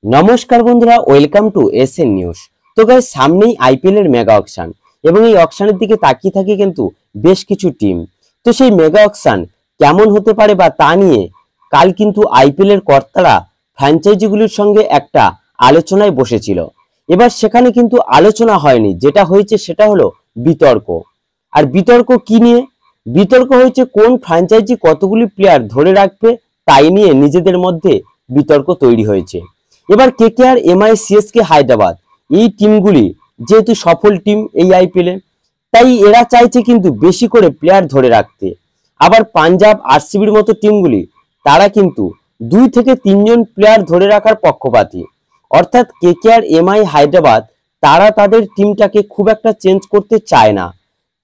নমস্কার বন্ধুরা, welcome to SN news. তো গাইস, সামনেই আইপিএল এর মেগা অকশন এবং এই অকশনের দিকে তাকিয়ে থাকে কিন্তু বেশ কিছু টিম। তো সেই মেগা অকশন কেমন হতে পারে বা তা নিয়ে কাল কিন্তু আইপিএল এর কর্তারা ফ্র্যাঞ্চাইজিগুলির সঙ্গে একটা আলোচনায় বসেছিল। এবার সেখানে কিন্তু আলোচনা হয়নি, যেটা হয়েছে সেটা হলো বিতর্ক। আর বিতর্ক কি নিয়ে? বিতর্ক হয়েছে কোন ফ্র্যাঞ্চাইজি কতগুলি প্লেয়ার ধরে রাখবে, তাই নিয়ে নিজেদের মধ্যে বিতর্ক তৈরি হয়েছে। এবার কেকেআর, এমআই, সিএসকে, হায়দ্রাবাদ এই টিমগুলি যেহেতু সফল টিম এই আইপিএলে, তাই এরা চাইছে কিন্তু বেশি করে প্লেয়ার ধরে রাখতে। আবার পাঞ্জাব, আরসিবির মতো টিমগুলি তারা কিন্তু 2 থেকে 3 জন প্লেয়ার ধরে রাখার পক্ষপাতী। অর্থাৎ কেকেআর, এমআই, হায়দ্রাবাদ তারা তাদের টিমটাকে খুব একটা চেঞ্জ করতে চায় না।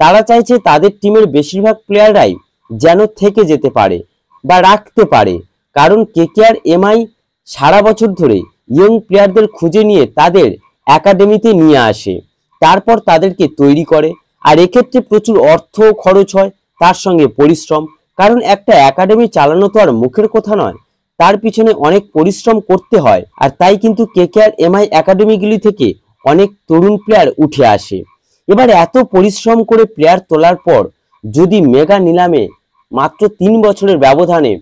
তারা চাইছে তাদের টিমের বেশিরভাগ প্লেয়াররাই যেন থেকে যেতে পারে বা রাখতে পারে। কারণ কেকেআর, এমআই সারা বছর ধরে ইয়ং প্লেয়ারদের খুঁজে নিয়ে তাদের একাডেমিতে নিয়ে আসে, তারপর তাদেরকে তৈরি করে। আর এক্ষেত্রে প্রচুর অর্থ খরচ হয়, তার সঙ্গে পরিশ্রম। কারণ একটা একাডেমি চালানো তো আর মুখের কথা নয়, তার পিছনে অনেক পরিশ্রম করতে হয়। আর তাই কিন্তু কেকেআর, এমআই একাডেমিগুলি থেকে অনেক তরুণ প্লেয়ার উঠে আসে। এবার এত পরিশ্রম করে প্লেয়ার তোলার পর যদি মেগা নিলামে মাত্র 3 বছরের ব্যবধানে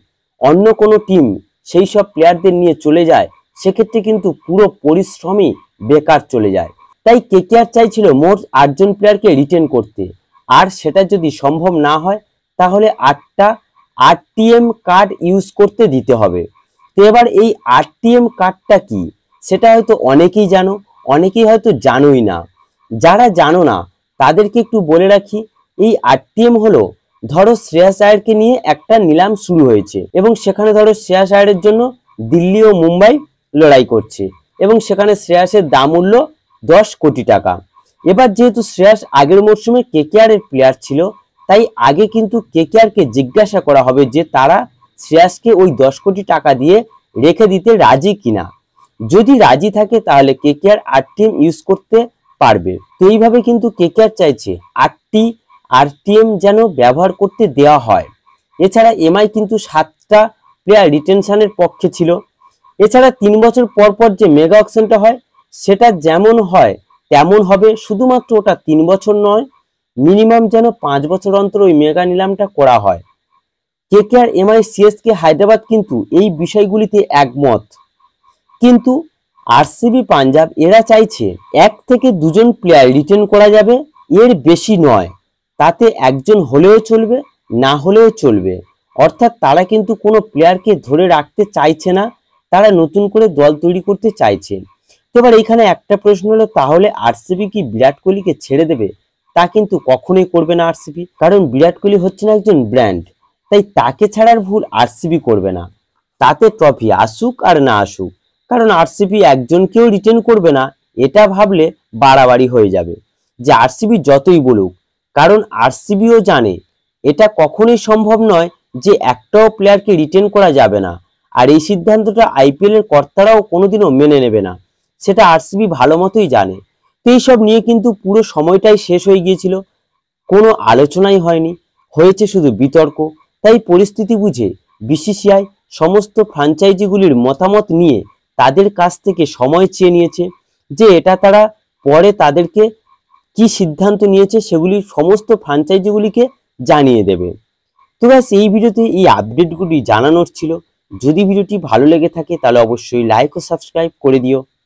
অন্য কোনো টিম সেই সব প্লেয়ারদের নিয়ে চলে যায়, সেক্ষেত্রে কিন্তু পুরো পরিশ্রমই বেকার চলে যায়। তাই কেকেআর চাইছিল মোট 8 জন প্লেয়ারকে রিটেন করতে। আর সেটা যদি সম্ভব না হয় তাহলে 8টা আরটিএম কার্ড ইউজ করতে দিতে হবে। তো এবার এই আরটিএম কার্ডটা কি সেটা হয়তো অনেকেই জানো, অনেকেই হয়তো জানোই না। যারা জানো না তাদেরকে একটু বলে রাখি, এই আরটিএম হলো, ধরো শ্রেয়াস আয়ারকে নিয়ে একটা নিলাম শুরু হয়েছে এবং সেখানে ধরো শ্রেয়াস আয়ারের জন্য দিল্লি ও মুম্বাই লড়াই করছে এবং সেখানে শ্রেয়াসের দাম মূল্য 10 কোটি টাকা। এবার যেহেতু শ্রেয়াস আগের মরশুমে কেকেআর এর প্লেয়ার ছিল, তাই আগে কিন্তু কেকেআর কে জিজ্ঞাসা করা হবে যে তারা শ্রেয়াসকে ওই 10 কোটি টাকা দিয়ে রেখে দিতে রাজি কিনা। যদি রাজি থাকে তাহলে কেকেআর আরটিএম ইউজ করতে পারবে। তো এইভাবে কিন্তু কেকেআর চাইছে 8টি আরটিএম যেন ব্যবহার করতে দেওয়া হয়। এছাড়া এমআই কিন্তু 7টা প্লেয়ার রিটেনশনের পক্ষে ছিল। এছাড়া 3 বছর পর পর যে মেগা অকশনটা হয় সেটা যেমন হয় তেমন হবে, শুধুমাত্র ওটা 3 বছর নয়, মিনিমাম যেন 5 বছর অন্তর ওই মেগা নিলামটা করা হয়। কেকেআর, এমআই, সিএসকে, হায়দ্রাবাদ কিন্তু এই বিষয়গুলিতে একমত। কিন্তু আরসিবি, পাঞ্জাব এরা চাইছে 1 থেকে 2 জন প্লেয়ার রিটেন করা যাবে, এর বেশি নয়। তাতে 1 জন হলেও চলবে, না হলেও চলবে। অর্থাৎ তারা কিন্তু কোনো প্লেয়ারকে ধরে রাখতে চাইছে না, তারা নতুন করে দল তৈরি করতে চাইছে। তো এবার এখানে একটা প্রশ্ন হলো, তাহলে আরসিবি কি বিরাট কোহলিকে ছেড়ে দেবে? তা কিন্তু কখনোই করবে না আরসিবি, কারণ বিরাট কোহলি হচ্ছেন একজন ব্র্যান্ড। তাই তাকে ছাড়ার ভুল আরসিবি করবে না, তাতে ট্রফি আসুক আর না আসুক। কারণ আরসিবি একজনকেও রিটেন করবে না, এটা ভাবলে বাড়াবাড়ি হয়ে যাবে যে আরসিবি যতই বলুক। কারণ আরসিবিও জানে এটা কখনোই সম্ভব নয় যে একটাও প্লেয়ারকে রিটেন করা যাবে না। আর এই সিদ্ধান্তটা আইপিএল এর কর্তারাও কোনোদিনও মেনে নেবে না, সেটা আরসিবি ভালো মতোই জানে। তো এইসব নিয়ে কিন্তু পুরো সময়টাই শেষ হয়ে গিয়েছিল, কোনো আলোচনাই হয়নি, হয়েছে শুধু বিতর্ক। তাই পরিস্থিতি বুঝে বিসিসিআই সমস্ত ফ্র্যাঞ্চাইজিগুলির মতামত নিয়ে তাদের কাছ থেকে সময় চেয়ে নিয়েছে যে এটা তারা পরে তাদেরকে কি সিদ্ধান্ত নিয়েছে সেগুলি সমস্ত ফ্র্যাঞ্চাইজিগুলিকে জানিয়ে দেবে। তো ব্যাস, এই ভিডিওতে এই আপডেটগুলি জানানোর ছিল। যদি ভিডিওটি ভালো লেগে থাকে তাহলে অবশ্যই লাইক ও সাবস্ক্রাইব করে দিও।